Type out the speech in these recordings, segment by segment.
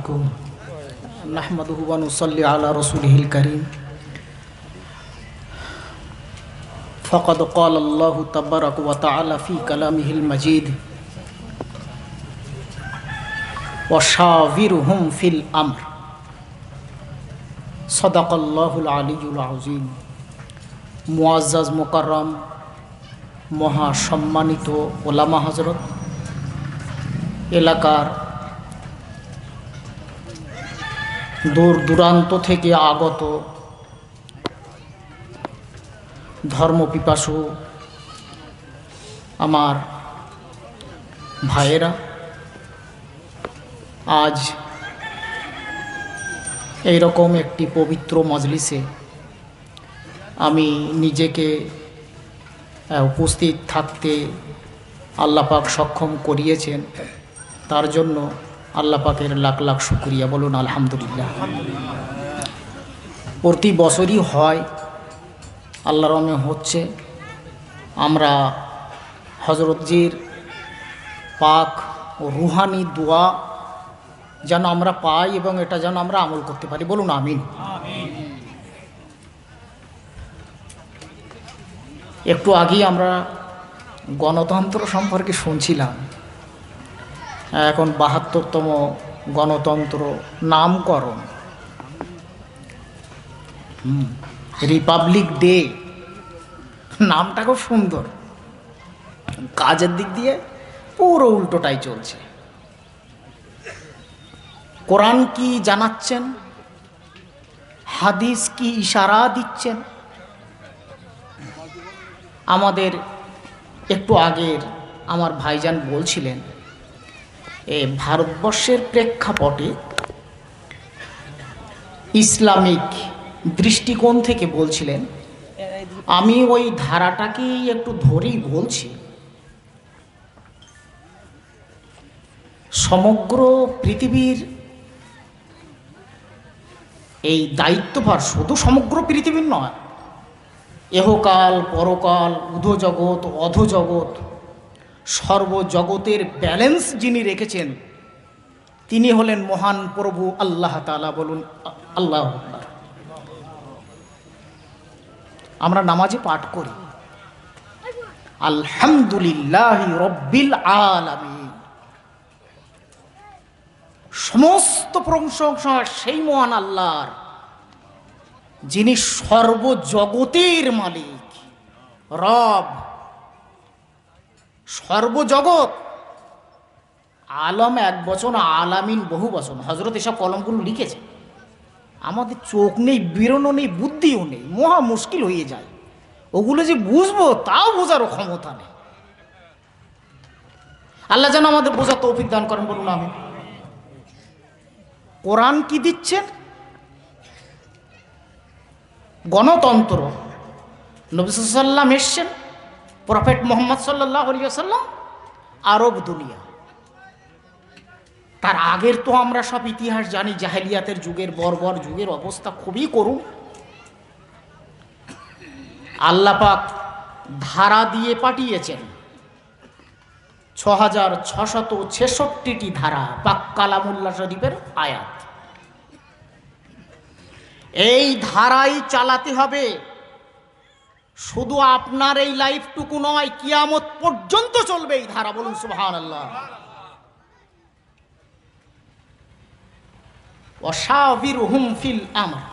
আলাইকুম নাহমাদুহু ওয়া নুসাল্লি আলা রাসূলিহিল কারীম ফাকাদ ক্বালা আল্লাহু তাবারাকা ওয়া তাআলা ফি কালামিহিল মাজিদ ওয়া শাবিরহুম ফিল আমর সাদাকাল্লাহুল আলিয়্যুল আযীম। মুআজ্জাজ মুকাররম মহা সম্মানিত ওলামা হযরত, এলাকার দূর দূরান্ত থেকে আগত ধর্মপিপাসু আমার ভাইয়েরা, আজ এইরকম একটি পবিত্র মজলিসে আমি নিজেকে উপস্থিত থাকতে আল্লাহ পাক সক্ষম করিয়েছেন, তার জন্য আল্লাহ পাকের লাখ লাখ শুকরিয়া, বলুন আলহামদুলিল্লাহ। প্রতি বছরই হয়, আল্লাহর রহমে হচ্ছে। আমরা হযরতজির পাক ও রুহানি দোয়া যেন আমরা পাই এবং এটা যেন আমরা আমল করতে পারি, বলুন আমিন। একটু আগেই আমরা গণতন্ত্র সম্পর্কে শুনছিলাম। এখন ৭২তম গণতন্ত্র নামকরণ, রিপাবলিক ডে, নামটা খুব সুন্দর, কাজের দিক দিয়ে পুরো উল্টোটাই চলছে। কোরআন কি জানাচ্ছেন, হাদিস কি ইশারা দিচ্ছেন। আমাদের একটু আগের আমার ভাইজান বলছিলেন, ভারতবর্ষের প্রেক্ষাপটে ইসলামিক দৃষ্টিকোণ থেকে বলছিলেন। আমি ওই ধারাটাকেই একটু ধরেই বলছি। সমগ্র পৃথিবীর এই দায়িত্বভার শুধু সমগ্র পৃথিবীর নয়, এহকাল পরকাল, ঊর্ধ্বজগৎ অধোজগৎ, সর্বজগতের ব্যালেন্স যিনি রেখেছেন তিনি হলেন মহান প্রভু আল্লাহ তাআলা, বলুন আল্লাহু আকবার। আমরা নামাজে পাঠ করি আলহামদুলিল্লাহি রাব্বিল আলামিন, সমস্ত প্রশংসা সেই মহান আল্লাহর যিনি সর্বজগতের মালিক, রব, সর্বজগৎ। আলম এক বচন, আলামিন বহু বচন। হযরত এসব কলমগুলো লিখেছে, আমাদের চোখ নেই, বেরোনো নেই, বুদ্ধিও নেই, মহা মুশকিল হয়ে যায়। ওগুলো যে বুঝবো তাও বোঝারও ক্ষমতা নেই। আল্লাহ যেন আমাদের বোঝার তৌফিক দান করেন, বলুন আমিন। কোরআন কি দিচ্ছেন? গণতন্ত্র। নবী সাল্লাল্লাহু আলাইহি ওয়াসাল্লাম এসছেন, প্রফেট মুহাম্মদ সাল্লাল্লাহু আলাইহি ওয়াসাল্লাম আরব দুনিয়া। তার আগের তো আমরা সব ইতিহাস জানি, জাহেলিয়াতের যুগের, বর্বর যুগের অবস্থা খুবই করুণ। আল্লাহ পাক ধারা দিয়ে পাঠিয়েছেন ৬৬৬৬টি ধারা, পাক কালামুল্লাহ শরীফের আয়াত। এই ধারাই চালাতে হবে, শুধু আপনার এই লাইফটুকু নয়, কিয়ামত পর্যন্ত চলবে এই ধারা, বলুন সুবহানাল্লাহ। ওয়াশাবিরহুম ফিল আমর,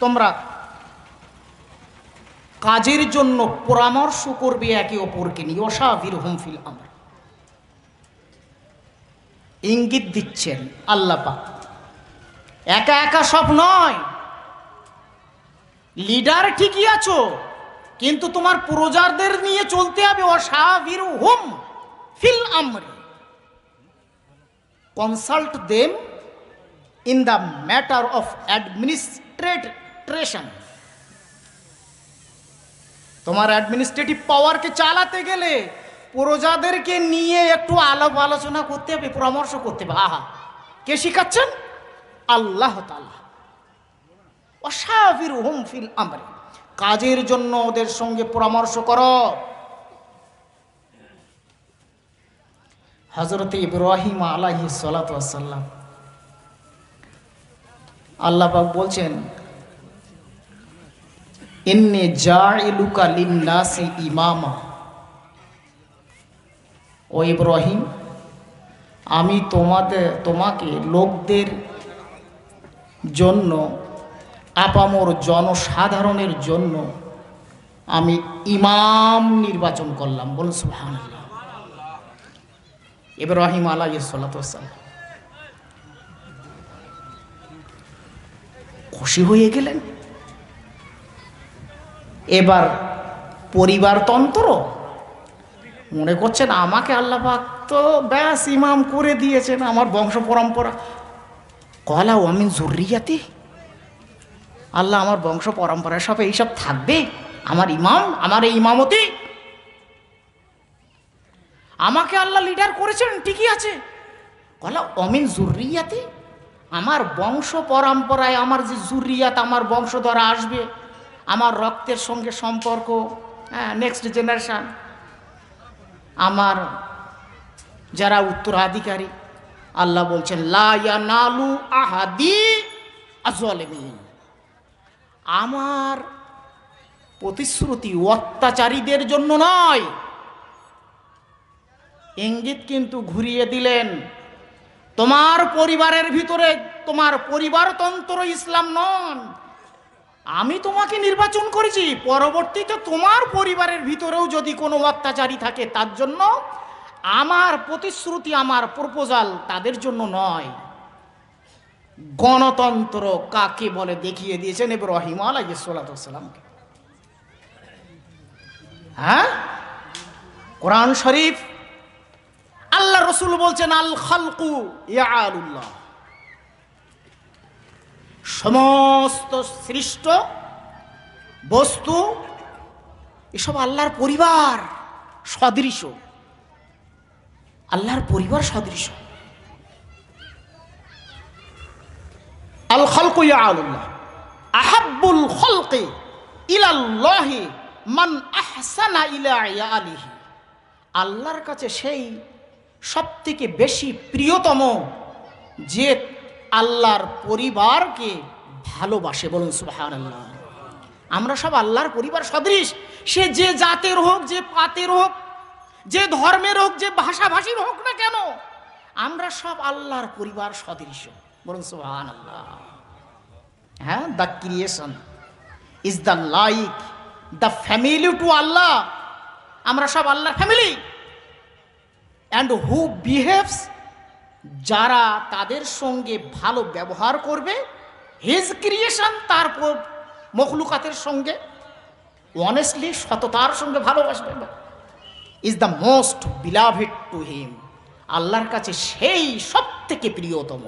তোমরা কাজের জন্য পরামর্শ করবে একে অপরকে নিয়ে। ওয়াশাবিরহুম ফিল আমর, ইঙ্গিত দিচ্ছেন আল্লাহ পাক। একা একা সব নয়, লিডার ঠিকই আছো, কিন্তু তোমার প্রজাদের নিয়ে চলতে হবে। ওয়াশাবিরহুম ফিল আমরি, consult them in the matter of administration. তোমার অ্যাডমিনিস্ট্রেটিভ পাওয়ারকে চালাতে গেলে প্রজাদেরকে নিয়ে একটু আলাপ আলোচনা করতে হবে, পরামর্শ করতে হবে। আহা, কে শিখাচ্ছেন? আল্লাহ তাআলা। ওয়াশাবিরহুম ফিল আমরি, কাজের জন্য ওদের সঙ্গে পরামর্শ করো। হযরত ইব্রাহিম আলাইহিস সালাতু ওয়াস সালাম আল্লাহ পাক বলছেন, ইন্নী জাইলুকা লিন্নাসি ইমামা। ও ইব্রাহিম, আমি তোমাকে লোকদের জন্য, আপামর জনসাধারণের জন্য আমি ইমাম নির্বাচন করলাম। বলুন সুবহানাল্লাহ। ইব্রাহিম আলাইহিস সালাতু ওয়াস সালাম খুশি হয়ে গেলেন। এবার পরিবারতন্ত্র মনে করছেন আমাকে আল্লাহ পাক তো ব্যাস ইমাম করে দিয়েছেন, আমার বংশ পরম্পরা। কলা ওয়ামিন যুররিয়াতি, আল্লাহ আমার বংশ পরম্পরা সব এইসব থাকবে, আমার ইমাম, আমার এই ইমামতি, আমাকে আল্লাহ লিডার করেছেন, ঠিকই আছে। কলা অমিন যুররিয়াতি, আমার বংশ পরম্পরায় আমার যে যুররিয়াত, আমার বংশধরা আসবে, আমার রক্তের সঙ্গে সম্পর্ক, নেক্সট জেনারেশন, আমার যারা উত্তরাধিকারী, আল্লাহ বলছেন লা ইয়ানালু আহাদি আযলিমিন, আমার প্রতিশ্রুতি অত্যাচারীদের জন্য নয়। ইঙ্গিত কিন্তু ঘুরিয়ে দিলেন, তোমার পরিবারের ভিতরে তোমার পরিবারতন্ত্র ইসলাম নন, আমি তোমাকে নির্বাচন করেছি, পরবর্তীতে তোমার পরিবারের ভিতরেও যদি কোনো অত্যাচারী থাকে তার জন্য আমার প্রতিশ্রুতি, আমার প্রপোজাল তাদের জন্য নয়। গণতন্ত্র কাকে বলে দেখিয়ে দিয়েছেন ইব্রাহিম আলাইহিস সালাতু ওয়াস সালামকে। হ্যাঁ, কোরআন শরীফ আল্লাহ রসুল বলছেন আল খালকু ইয়ালুল্লাহ, সমস্ত সৃষ্ট বস্তু এসব আল্লাহর পরিবার সদৃশ, আল্লাহর পরিবার সদৃশ। আল খালকু ইয়ালুল্লাহ আহাব্বুল খালকি ইলাল্লাহি মান আহসানা ইলা ইয়ালিহি, আল্লাহর কাছে সেই সবথেকে বেশি প্রিয়তম যে আল্লাহর পরিবারকে ভালোবাসে। বলুন সুবহানাল্লাহ। আমরা সব আল্লাহর পরিবার সদৃশ, সে যে জাতের হোক, যে পাতের হোক, যে ধর্মের হোক, যে ভাষাভাষীর হোক না কেন, আমরা সব আল্লাহর পরিবার সদৃশ। বলুন সুবহানাল্লাহ। হ্যাঁ, the creation is the like the family to Allah, আমরা সব আল্লাহর ফ্যামিলি। অ্যান্ড হু বিহেভস, যারা তাদের সঙ্গে ভালো ব্যবহার করবে, হিজ ক্রিয়েশন, তার মখলুকাতের সঙ্গে অনেস্টলি, সততার সঙ্গে ভালোবাসবে, is the most beloved to him, আল্লাহর কাছে সেই সব থেকে প্রিয়তম।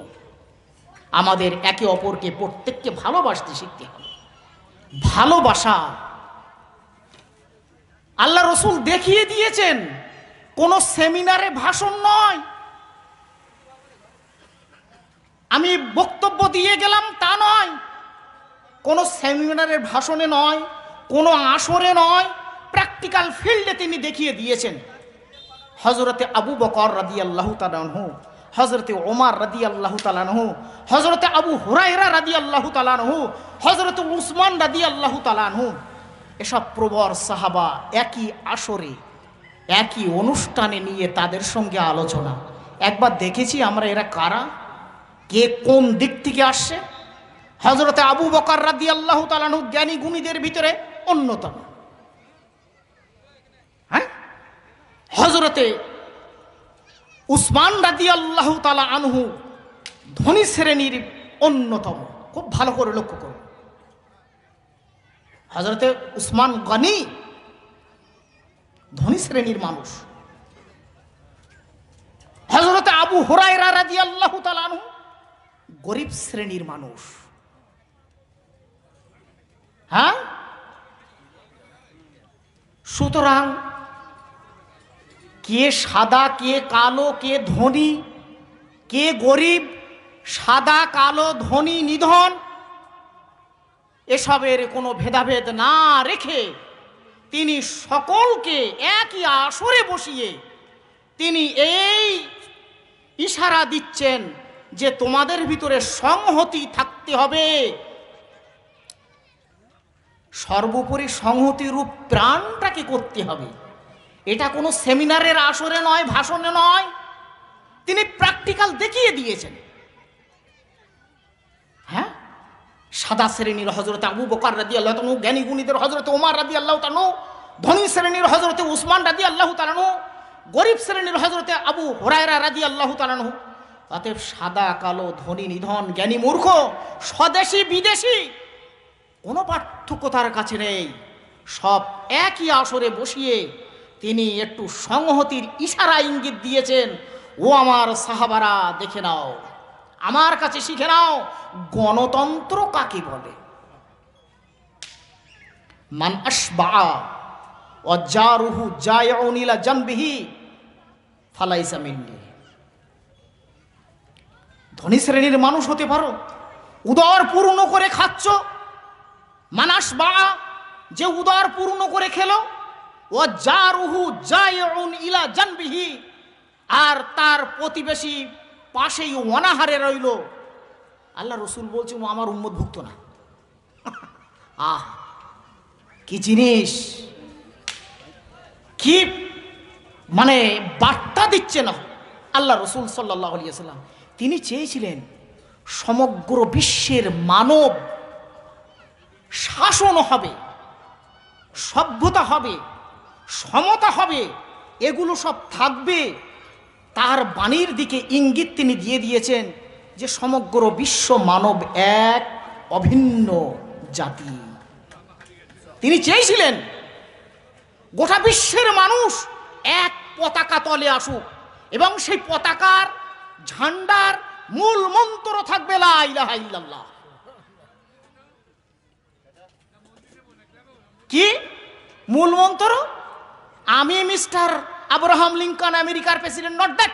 আমাদের একে অপরকে প্রত্যেককে ভালোবাসতে শিখতে হবে। ভালোবাসা আল্লাহ রসুল দেখিয়ে দিয়েছেন, কোনো সেমিনারে ভাষণ নয়, আমি বক্তব্য দিয়ে গেলাম তা নয়, কোনো সেমিনারের ভাষণে নয়, কোনো আসরে নয়, প্র্যাকটিক্যাল ফিল্ডে তিনি দেখিয়ে দিয়েছেন। হযরতে আবু বকর রাদিয়াল্লাহু তাআলা আনহু, হযরতে ওমর রাদিয়াল্লাহু তাআলা আনহু, হযরতে আবু হুরায়রা রাদিয়াল্লাহু তাআলা আনহু, হযরতে উসমান রাদিয়াল্লাহু তাআলা আনহু, এসব প্রবর সাহাবা একই আসরে, একই অনুষ্ঠানে নিয়ে তাদের সঙ্গে আলোচনা। একবার দেখেছি আমরা এরা কারা, কে কোন দিক থেকে আসছে। হযরতে আবু বকর রাদিয়াল্লাহু তাআলা আনহু জ্ঞানী গুণীদের ভিতরে অন্যতম। হ্যাঁ, হযরতে উসমান রাদিয়াল্লাহু তাআলা আনহু ধনী শ্রেণীর অন্যতম। খুব ভালো করে লক্ষ্য করুন, হযরতে উসমান গনি ধনী শ্রেণীর মানুষ, হযরতে আবু হুরায়রা রাদিয়াল্লাহু তাআলা আনহু গরিব শ্রেণীর মানুষ। হ্যাঁ, সুতরাং কে সাদা, কে কালো, কে ধনী, কে গরিব, সাদা কালো, ধনী নিধন, এসবের কোনো ভেদাভেদ না রেখে তিনি সকলকে একই আসরে বসিয়ে তিনি এই ইশারা দিচ্ছেন, যে তোমাদের ভিতরে সংহতি থাকতে হবে, সর্বোপরি সংহতির রূপ প্রাণটাকে করতে হবে। এটা কোনো সেমিনারের আসরে নয়, ভাষণে নয়, তিনি প্র্যাকটিক্যাল দেখিয়ে দিয়েছেন। হ্যাঁ, সাদা শ্রেণীর হযরত আবু বকর রাদিয়াল্লাহু তাআলা, জ্ঞানী গুণীদের হযরত ওমর রাদিয়াল্লাহু তাআলা, ধনী শ্রেণীর হযরত উসমান রাদিয়াল্লাহু তাআলা, গরিব শ্রেণীর হযরত আবু হুরায়রা রাদিয়াল্লাহু তাআলা। অতএব সাদা কালো, ধনী নিধন, জ্ঞানী মূর্খ, স্বদেশী বিদেশি কোনো পার্থক্য তার কাছে নেই। সব একই আসরে বসিয়ে তিনি একটু সংহতির ইশারা ইঙ্গিত দিয়েছেন। ও আমার সাহাবারা, দেখে নাও, আমার কাছে শিখে নাও গণতন্ত্র কাকে বলে। মান আশবা ওয়াজারুহু জায়উন ইলা জানবিহি ফালাইসা মিন্নি। ধনী শ্রেণীর মানুষ হতে পারো, উদর পূর্ণ করে খাচ্ছ, মানাস বা যে উদর পূর্ণ করে খেলো, ওয়াজারুহু জায়উন ইলা জানবিহি, আর তার প্রতিবেশী পাশেই অনাহারে রইল। আল্লাহ রসুল বলছে ও আমার উম্মতভুক্ত না। আহ, কি জিনিস, কি মানে বার্তা দিচ্ছে না আল্লাহ রসুল সাল্লাল্লাহু আলাইহি ওয়াসাল্লাম। তিনি চেয়েছিলেন সমগ্র বিশ্বের মানব শাসন হবে, সভ্যতা হবে, সমতা হবে, এগুলো সব থাকবে। তার বাণীর দিকে ইঙ্গিত তিনি দিয়ে দিয়েছেন যে সমগ্র বিশ্ব মানব এক অভিন্ন জাতি। তিনি চেয়েছিলেন গোটা বিশ্বের মানুষ এক পতাকা তলে আসুক, এবং সেই পতাকার ঝান্ডার মূল মন্ত্র থাকবে লা ইলাহা ইল্লাল্লাহ। কি মূল মন্ত্র? আমি মিস্টার আব্রাহাম লিঙ্কন, আমেরিকার প্রেসিডেন্ট, নট দ্যাট।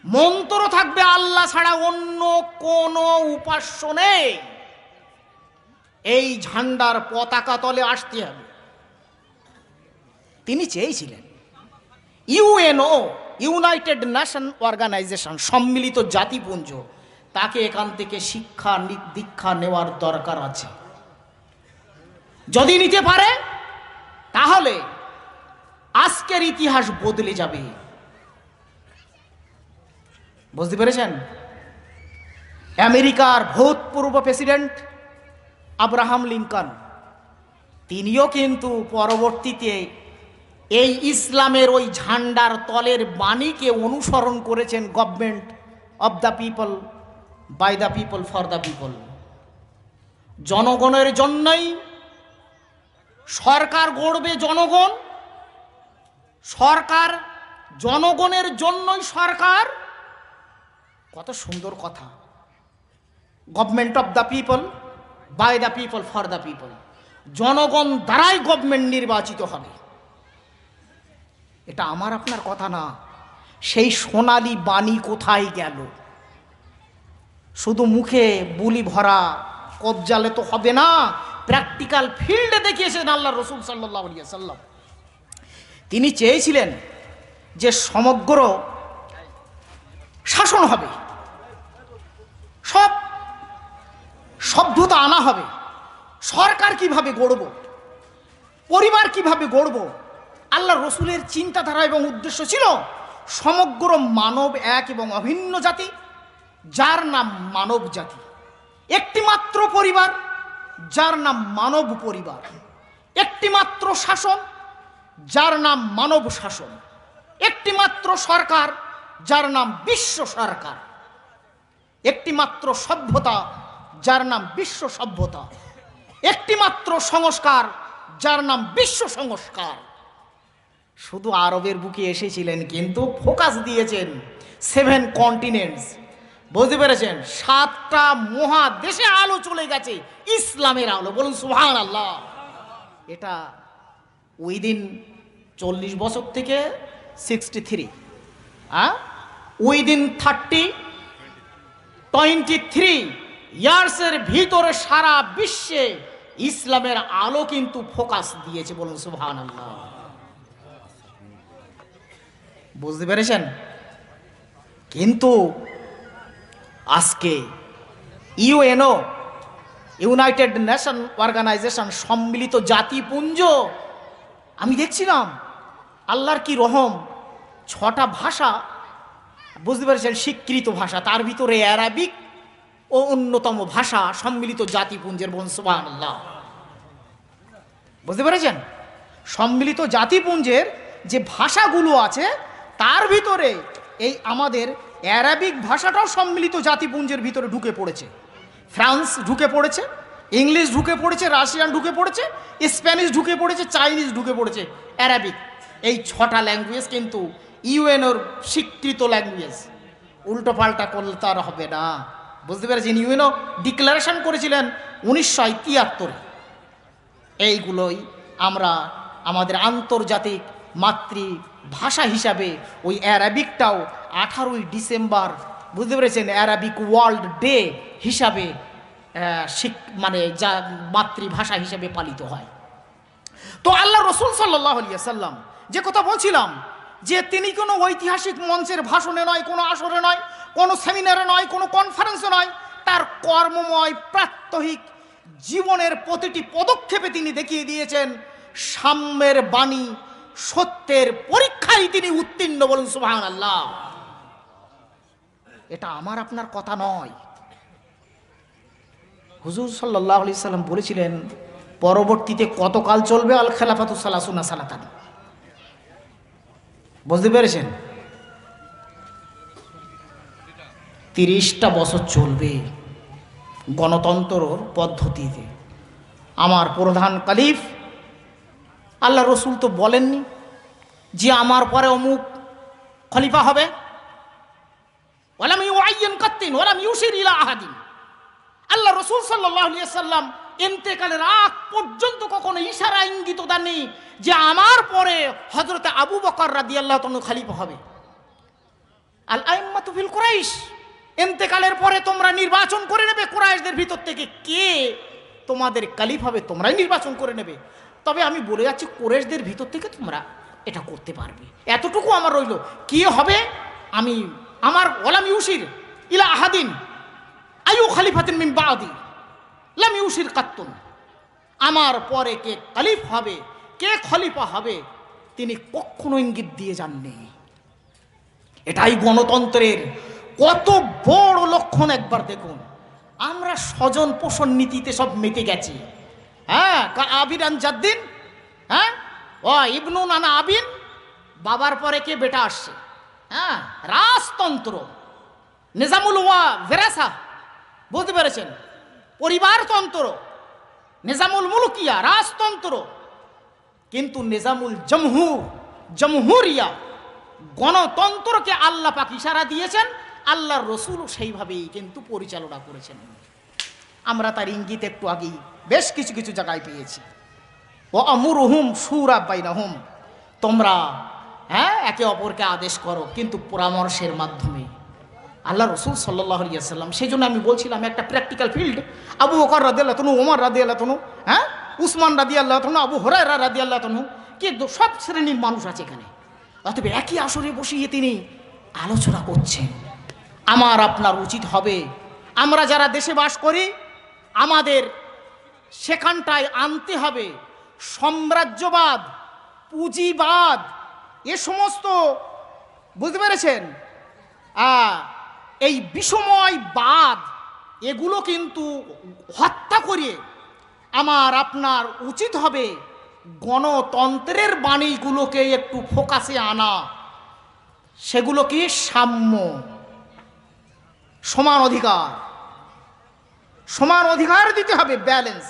মন্ত্র থাকবে আল্লাহ ছাড়া অন্য কোন উপাস্য নেই। এই ঝান্ডার পতাকা তলে আসতে হবে। তিনি চেয়েছিলেন ইউএনও, ইউনাইটেড নেশন অর্গানাইজেশন, সম্মিলিত জাতিপুঞ্জ, তাকে এখান থেকে শিক্ষা দীক্ষা নেওয়ার দরকার আছে। যদি নিতে পারে তাহলে আজকের ইতিহাস বদলে যাবে। বুঝতে পেরেছেন? আমেরিকার ভূতপূর্ব প্রেসিডেন্ট আব্রাহাম লিঙ্কন, তিনিও কিন্তু পরবর্তীতে এই ইসলামের ওই ঝান্ডার তলের বাণীকে অনুসরণ করেছেন। Government of the people, by the people, for the people. জনগণের জন্যই সরকার গড়বে, জনগণ, সরকার জনগণের জন্যই সরকার। কত সুন্দর কথা। Government of the people, by the people, for the people. জনগণ দ্বারাই গভর্নমেন্ট নির্বাচিত হবে। এটা আমার আপনার কথা না। সেই সোনালী বাণী কোথায় গেল? শুধু মুখে বুলি ভরা কবজালে তো হবে না, প্র্যাকটিক্যাল ফিল্ডে দেখিয়েছেন আল্লাহ রসুল সাল্লাল্লাহু আলাইহি ওয়াসাল্লাম। তিনি চেয়েছিলেন যে সমগ্র শাসন হবে, সব সভ্যতা আনা হবে। সরকার কিভাবে গড়ব, পরিবার কিভাবে গড়ব, আল্লাহ রসুলের চিন্তাধারা এবং উদ্দেশ্য ছিল সমগ্র মানব এক এবং অভিন্ন জাতি, যার নাম মানব জাতি। একটি মাত্র পরিবার, যার নাম মানব পরিবার। একটি মাত্র শাসন, যার নাম মানব শাসন। একটি মাত্র সরকার, যার নাম বিশ্ব সরকার। একটি মাত্র সভ্যতা, যার নাম বিশ্ব সভ্যতা। একটি মাত্র সংস্কার, যার নাম বিশ্ব সংস্কার। শুধু আরবের বুকে এসেছিলেন, কিন্তু ফোকাস দিয়েছেন 7 কন্টিনেন্টস। বুঝতে পেরেছেন? 7টা মহাদেশে আলো চলে গেছে, ইসলামের আলো। বলুন সুবহানাল্লাহ। এটা উইদিন 40 বছর থেকে 63, উইদিন 23 ইয়ার্সের ভিতরে সারা বিশ্বে ইসলামের আলো কিন্তু ফোকাস দিয়েছে। বলুন সুবহানাল্লাহ। বুঝতে পেরেছেন? কিন্তু আজকে ইউএনও, ইউনাইটেড নেশন অর্গানাইজেশন, সম্মিলিত জাতিপুঞ্জ, আমি দেখছিলাম আল্লাহর কি রহম, 6টা ভাষা বুঝতে পেরেছেন স্বীকৃত ভাষা, তার ভিতরে অ্যারাবিক ও অন্যতম ভাষা সম্মিলিত জাতিপুঞ্জের। বলুন সুবহানাল্লাহ। বুঝতে পেরেছেন? সম্মিলিত জাতিপুঞ্জের যে ভাষাগুলো আছে তার ভিতরে এই আমাদের অ্যারাবিক ভাষাটাও সম্মিলিত জাতিপুঞ্জের ভিতরে ঢুকে পড়েছে। ফ্রান্স ঢুকে পড়েছে, ইংলিশ ঢুকে পড়েছে, রাশিয়ান ঢুকে পড়েছে, স্প্যানিশ ঢুকে পড়েছে, চাইনিজ ঢুকে পড়েছে, অ্যারাবিক। এই 6টা ল্যাঙ্গুয়েজ কিন্তু ইউএনওর স্বীকৃত ল্যাঙ্গুয়েজ। উল্টো পাল্টা করলে তো আর হবে না। বুঝতে পেরেছেন? ইউএনও ডিক্লারেশন করেছিলেন 1973। এইগুলোই আমরা আমাদের আন্তর্জাতিক মাতৃভাষা হিসাবে ওই অ্যারাবিকটাও 18ই ডিসেম্বর, বুঝতে পেরেছেন, অ্যারাবিক ওয়ার্ল্ড ডে হিসাবে মানে যা মাতৃভাষা হিসাবে পালিত হয়। তো আল্লাহ রসুল সাল্লাল্লাহু আলাইহি ওয়াসাল্লাম যে কথা বলছিলাম, যে তিনি কোনো ঐতিহাসিক মঞ্চের ভাষণে নয়, কোনো আসরে নয়, কোনো সেমিনারে নয়, কোনো কনফারেন্সে নয়, তার কর্মময় প্রাত্যহিক জীবনের প্রতিটি পদক্ষেপে তিনি দেখিয়ে দিয়েছেন সাম্যের বাণী, সত্যের পরীক্ষায় তিনি উত্তীর্ণ। বলুন সুবহানাল্লাহ। এটা আমার আপনার কথা নয়। হুজুর সাল্লাল্লাহু আলাইহি সাল্লাম বলেছিলেন পরবর্তীতে কতকাল চলবে? আল খেলাফাতু সালাসুনা সালাতান। বুঝতে পেরেছেন? 30টা বছর চলবে গণতন্ত্রর পদ্ধতিতে। আমার প্রধান কালিফ আল্লাহ রসুল তো বলেননি যে আমার পরে অমুক খলিফা হবে। ওয়ালাম ইউআইয়ান কাত্তিন ওয়ালাম ইউশির ইলা আহাদিন। আল্লাহ রসুল সাল্লাল্লাহু আলাইহি ওয়াসাল্লাম ইন্তেকালের আগ পর্যন্ত কখনো ইশারা ইঙ্গিত দেননি যে আমার পরে হযরত আবু বকর রাদিয়াল্লাহু তাআলা খলিফা হবে। আল আইম্মাতু ফিল কুরাইশ, ইন্তেকালের পরে তোমরা নির্বাচন করে নেবে কুরাইশদের ভিতর থেকে কে তোমাদের খলিফা হবে, তোমরাই নির্বাচন করে নেবে। তবে আমি বলে যাচ্ছি কুরাইশদের ভিতর থেকে তোমরা এটা করতে পারবে, এতটুকু আমার রইল। কি হবে আমি আমার ওয়ালাম ইউশির ইলা আহাদিন আয়ু খলিফাতিন মিন বাদি লাম ইউশির কাত্তুন। আমার পরে কে খলিফ হবে, কে খলিফা হবে, তিনি কখনো ইঙ্গিত দিয়ে যাননি। এটাই গণতন্ত্রের কত বড় লক্ষণ। একবার দেখুন, আমরা স্বজন পোষণ নীতিতে সব মেতে গেছি। হ্যাঁ, আবিরান জাদ্দিন, হ্যাঁ ও ইবনু নানা আবিন, বাবার পরে কে বেটা আসছে। হ্যাঁ, রাজতন্ত্র, নিজামুল ওয়া ভেরাসা, বুঝতে পেরেছেন, পরিবারতন্ত্র, নিজামুল মুলকিয়া, রাজতন্ত্র। কিন্তু নিজামুল জমহুরিয়া, গণতন্ত্রকে আল্লাহ পাক ইশারা দিয়েছেন, আল্লাহর রসুলও সেইভাবেই কিন্তু পরিচালনা করেছেন। আমরা তার ইঙ্গিত একটু আগেই বেশ কিছু কিছু জায়গায় পেয়েছি। ও আমুরুহুম শুরা বাইনাহুম, তোমরা হ্যাঁ একে অপরকে আদেশ করো, কিন্তু পরামর্শের মাধ্যমে। আল্লাহ রসুল সাল্লাল্লাহু আলাইহি ওয়াসাল্লাম, সেই জন্য আমি বলছিলাম একটা প্র্যাকটিক্যাল ফিল্ড। আবু বকর রাদিয়াল্লাহু তাআলা, ওমর রাদিয়াল্লাহু তাআলা, হ্যাঁ উসমান রাদিয়াল্লাহু তাআলা, আবু হুরায়রা রাদিয়াল্লাহু তাআলা, কিন্তু সব শ্রেণীর মানুষ আছে এখানে। অতএব একই আসরে বসিয়ে তিনি আলোচনা করছেন। আমার আপনার উচিত হবে, আমরা যারা দেশে বাস করি, আমাদের সেখানটায় আনতে হবে সাম্রাজ্যবাদ, পুঁজিবাদ, এ সমস্ত, বুঝতে পেরেছেন, এই বিষময়বাদ, এগুলো কিন্তু হত্যা করিয়ে আমার আপনার উচিত হবে গণতন্ত্রের বাণীগুলোকে একটু ফোকাসে আনা। সেগুলো কি? সাম্য, সমান অধিকার, সমান অধিকার দিতে হবে, ব্যালেন্স,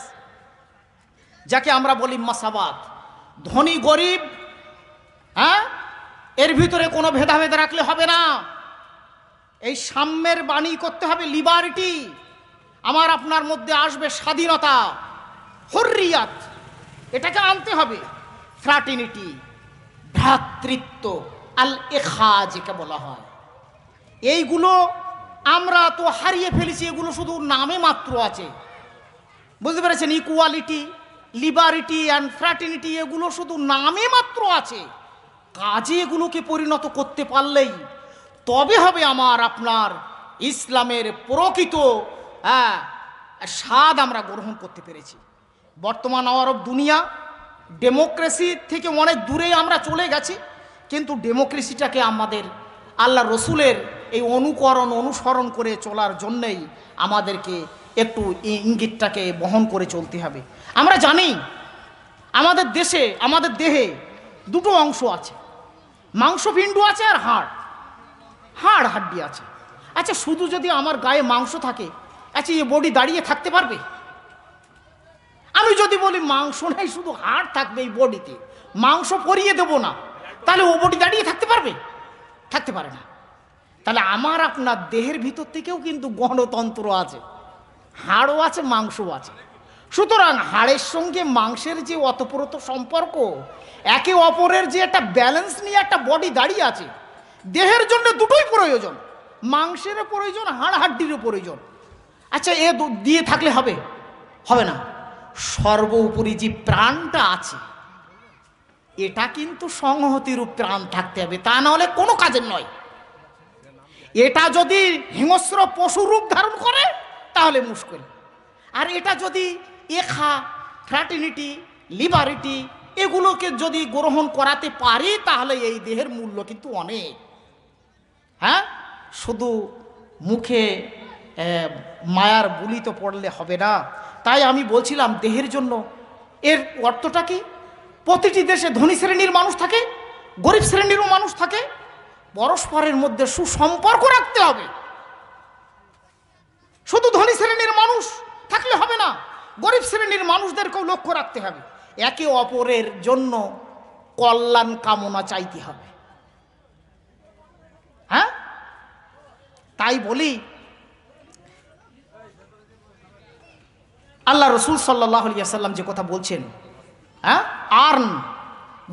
যাকে আমরা বলি মাসাবাত। ধনী গরিব, হ্যাঁ, এর ভিতরে কোনো ভেদাভেদ রাখলে হবে না। এই সাম্যের বাণী করতে হবে, লিবার্টি। আমার আপনার মধ্যে আসবে স্বাধীনতা, হুররিয়াত, এটাকে আনতে হবে। ফ্র্যাটার্নিটি, ভ্রাতৃত্ব, আল এখা যেটা বলা হয়, এইগুলো আমরা তো হারিয়ে ফেলেছি। এগুলো শুধু নামে মাত্র আছে, বুঝতে পেরেছেন? ইকুয়ালিটি, লিবার্টি অ্যান্ড ফ্র্যাটার্নিটি, এগুলো শুধু নামে মাত্র আছে। কাজে এগুলোকে পরিণত করতে পারলেই তবে হবে আমার আপনার ইসলামের প্রকৃত স্বাদ আমরা গ্রহণ করতে পেরেছি। বর্তমান আরব দুনিয়া ডেমোক্রেসি থেকে অনেক দূরে আমরা চলে গেছি, কিন্তু ডেমোক্রেসিটাকে আমাদের আল্লাহ রসুলের এই অনুসরণ করে চলার জন্যেই আমাদেরকে একটু ইঙ্গিতটাকে বহন করে চলতে হবে। আমরা জানি আমাদের দেশে, আমাদের দেহে দুটো অংশ আছে, মাংসপিণ্ড আছে আর হাড় হাড্ডি আছে। আচ্ছা, শুধু যদি আমার গায়ে মাংস থাকে, আচ্ছা এই বডি দাঁড়িয়ে থাকতে পারবে? আমি যদি বলি মাংস নাই, শুধু হাড় থাকবে এই বডিতে, মাংস পরিয়ে দেব না, তাহলে ও বডি দাঁড়িয়ে থাকতে পারবে? থাকতে পারে না। তাহলে আমার আপনার দেহের ভিতর থেকেও কিন্তু গণতন্ত্র আছে, হাড়ও আছে, মাংসও আছে। সুতরাং হাড়ের সঙ্গে মাংসের যে অতপ্রত সম্পর্ক, একে অপরের যে একটা ব্যালেন্স নিয়ে একটা বডি দাঁড়িয়ে আছে, দেহের জন্য দুটোই প্রয়োজন, মাংসেরও প্রয়োজন, হাড় হাড্ডিরও প্রয়োজন। আচ্ছা, এ দিয়ে থাকলে হবে? হবে না। সর্বোপরি যে প্রাণটা আছে, এটা কিন্তু সংহতিরূপ প্রাণ থাকতে হবে, তা না হলে কোনো কাজের নয়। এটা যদি হিংস্র পশু রূপ ধারণ করে তাহলে মুশকিল। আর এটা যদি ফ্র্যাটার্নিটি, লিবারিটি এগুলোকে যদি গ্রহণ করাতে পারি, তাহলে এই দেহের মূল্য কিন্তু অনেক। হ্যাঁ, শুধু মুখে মায়ার বুলি তো পড়লে হবে না। তাই আমি বলছিলাম দেহের জন্য এর অর্থটা কি? প্রতিটি দেশে ধনী শ্রেণীর মানুষ থাকে, গরিব শ্রেণীরও মানুষ থাকে, পরস্পরের মধ্যে সুসম্পর্ক রাখতে হবে। শুধু ধনী শ্রেণীর মানুষ থাকলে হবে না, গরিব শ্রেণীর মানুষদেরকেও লক্ষ্য রাখতে হবে, একে অপরের জন্য কল্যাণ কামনা চাইতে হবে। হ্যাঁ, তাই বলি আল্লাহ রসুল সাল্লাল্লাহু আলাইহি ওয়াসাল্লাম যে কথা বলছেন, হ্যাঁ, earn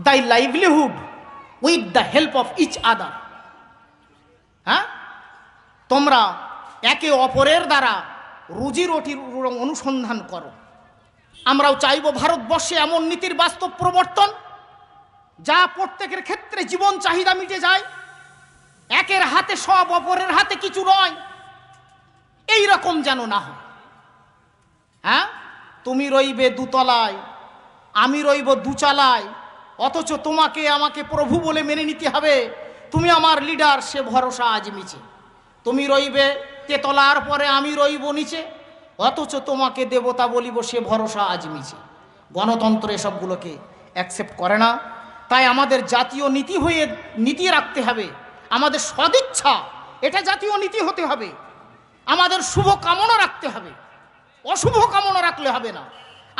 their livelihood with the help of each other. হ্যাঁ, তোমরা একে অপরের দ্বারা রুজি রুটির অনুসন্ধান করো। আমরাও চাইব ভারতবর্ষে এমন নীতির বাস্তব প্রবর্তন, যা প্রত্যেকের ক্ষেত্রে জীবন চাহিদা মিটে যায়, একের হাতে সব অপরের হাতে কিছু নয়, এই রকম যেন না হয়। হ্যাঁ, তুমি রইবে দুতলায়, আমি রইব দুচালায়, অথচ তোমাকে আমাকে প্রভু বলে মেনে নিতে হবে, তুমি আমার লিডার, সে ভরসা আজ মিছে। তুমি রইবে তেতলার পরে, আমি রইব নিচে, অথচ তোমাকে দেবতা বলিব, সে ভরসা আজ মিছে। গণতন্ত্র এসবগুলোকে অ্যাকসেপ্ট করে না। তাই আমাদের জাতীয় নীতি রাখতে হবে, আমাদের সদিচ্ছা এটা জাতীয় নীতি হতে হবে, আমাদের শুভ কামনা রাখতে হবে, অশুভ কামনা রাখলে হবে না।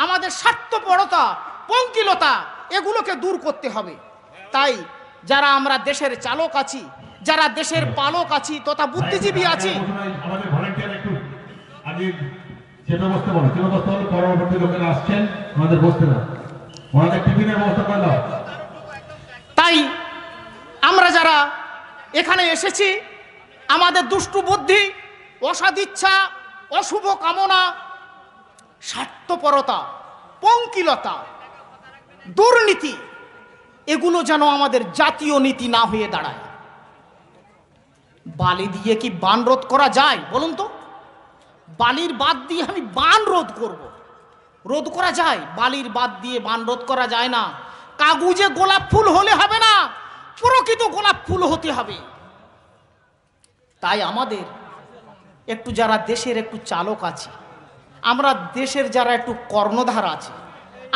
আমাদের স্বার্থপরতা, পঙ্কিলতা এগুলোকে দূর করতে হবে। তাই যারা আমরা দেশের চালক আছি, যারা দেশের পালক আছি তথা বুদ্ধিজীবী আছি, আমাদের ভলান্টিয়ার একটু আগে যে ব্যবস্থা বলো, যে ব্যবস্থা হলো পরবর্তী লোকেরা আসছেন, আমাদের বসতে না, ওনাদের টিফিনের ব্যবস্থা করে দাও। তাই আমরা যারা এখানে এসেছি, আমাদের দুষ্টু বুদ্ধি, অসদিচ্ছা, অশুভ কামনা, স্বার্থপরতা, পঙ্কিলতা, দুর্নীতি এগুলো যেন আমাদের জাতীয় নীতি না হয়ে দাঁড়ায়। বালি দিয়ে কি বান রোধ করা যায় বলুন তো? বালির বাদ দিয়ে আমি বান রোধ করব, রোধ করা যায়? বালির বাদ দিয়ে বান রোধ করা যায় না। কাগজে গোলাপ ফুল হলে হবে না, প্রকৃত গোলাপ ফুল হতে হবে। তাই আমাদের একটু যারা দেশের একটু চালক আছে, আমরা দেশের যারা একটু কর্ণধার আছে,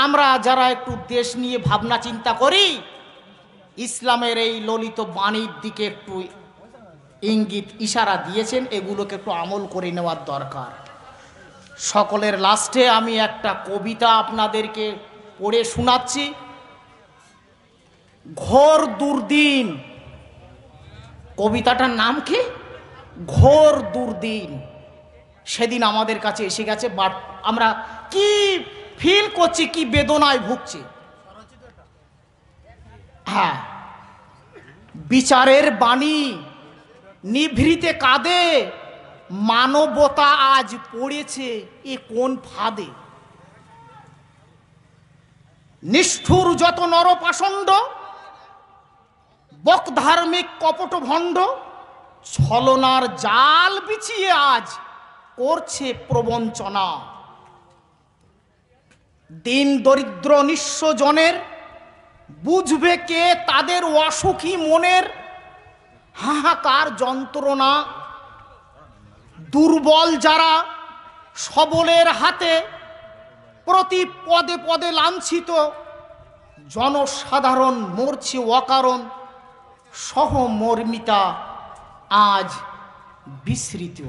আমরা যারা একটু দেশ নিয়ে ভাবনা চিন্তা করি, ইসলামের এই ললিত বাণীর দিকে একটু ইঙ্গিত ইশারা দিয়েছেন, এগুলোকে একটু আমল করে নেওয়ার দরকার। সকলের লাস্টে আমি একটা কবিতা আপনাদেরকে পড়ে শোনাচ্ছি। ঘোর দুর্দিন, কবিতাটার নাম কি? ঘোর দুর্দিন সেদিন আমাদের কাছে এসে গেছে, বাট আমরা কি ফিল করছি, কি বেদনায় ভুগছি। হ্যাঁ, বিচারের বাণী নিভৃতে কাঁদে, মানবতা আজ পড়েছে এ কোন ফাঁদে। নিষ্ঠুর যত নরপাষণ্ড, বক ধার্মিক কপট ভণ্ড, ছলনার জাল বিছিয়ে আজ করছে প্রবঞ্চনা। দিন দরিদ্র নিঃস্ব জনের বুঝবে কে তাদের অসুখী মনের হাহাকার যন্ত্রণা। দুর্বল যারা সবলের হাতে প্রতি পদে পদে লাঞ্ছিত, জনসাধারণ মরছে অকারণ, সহমর্মিতা আজ বিস্মৃত।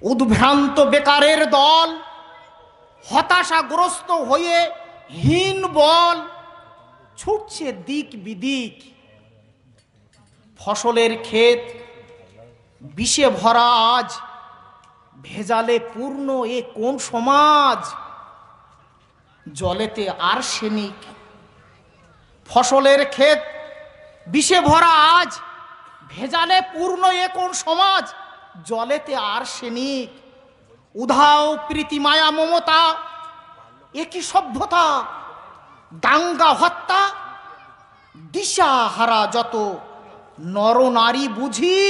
উদ্ভ্রান্ত বেকারের দল হতাশাগ্রস্ত হয়ে হীন বল ছুটছে দিক বিদিক। ফসলের ক্ষেত বিষে ভরা আজ, ভেজালে পূর্ণ এ কোন সমাজ? জলেতে আর্সেনিক। ফসলের ক্ষেত বিষে ভরা আজ, ভেজালে পূর্ণ এ কোন সমাজ? জলেতে আর্সেনিক। উধাও প্রীতি মায়া মমতা এ কি সভ্যতা? দাঙ্গা হত্যা দিশাহারা যত নরনারী বুঝি,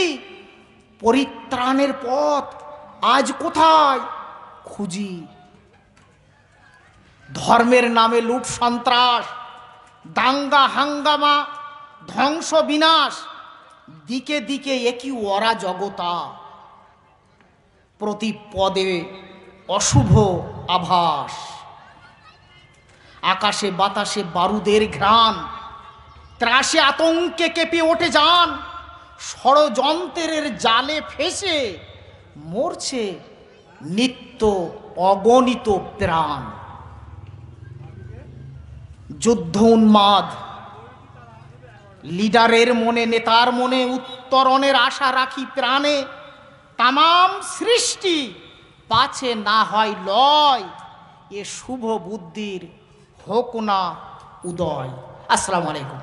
পরিত্রাণের পথ আজ কোথায় খুঁজি? ধর্মের নামে লুট সন্ত্রাস, দাঙ্গা হাঙ্গামা, ধ্বংস বিনাশ, দিকে দিকে একই অরাজকতা। প্রতি পদে অশুভ আভাস, আকাশে বাতাসে বারুদের ঘ্রাণ, ত্রাসে আতঙ্কে কেঁপে ওঠে যান। ষড়যন্ত্রের জালে ফেসে মরছে নিত্য অগণিত প্রাণ। যুদ্ধ উন্মাদ লিডারের মনে, নেতার মনে উত্তরণের আশা রাখি প্রাণে। তামাম সৃষ্টি পাছে না হয় লয়, এ শুভ বুদ্ধির হোক না উদয়। আসসালামু আলাইকুম।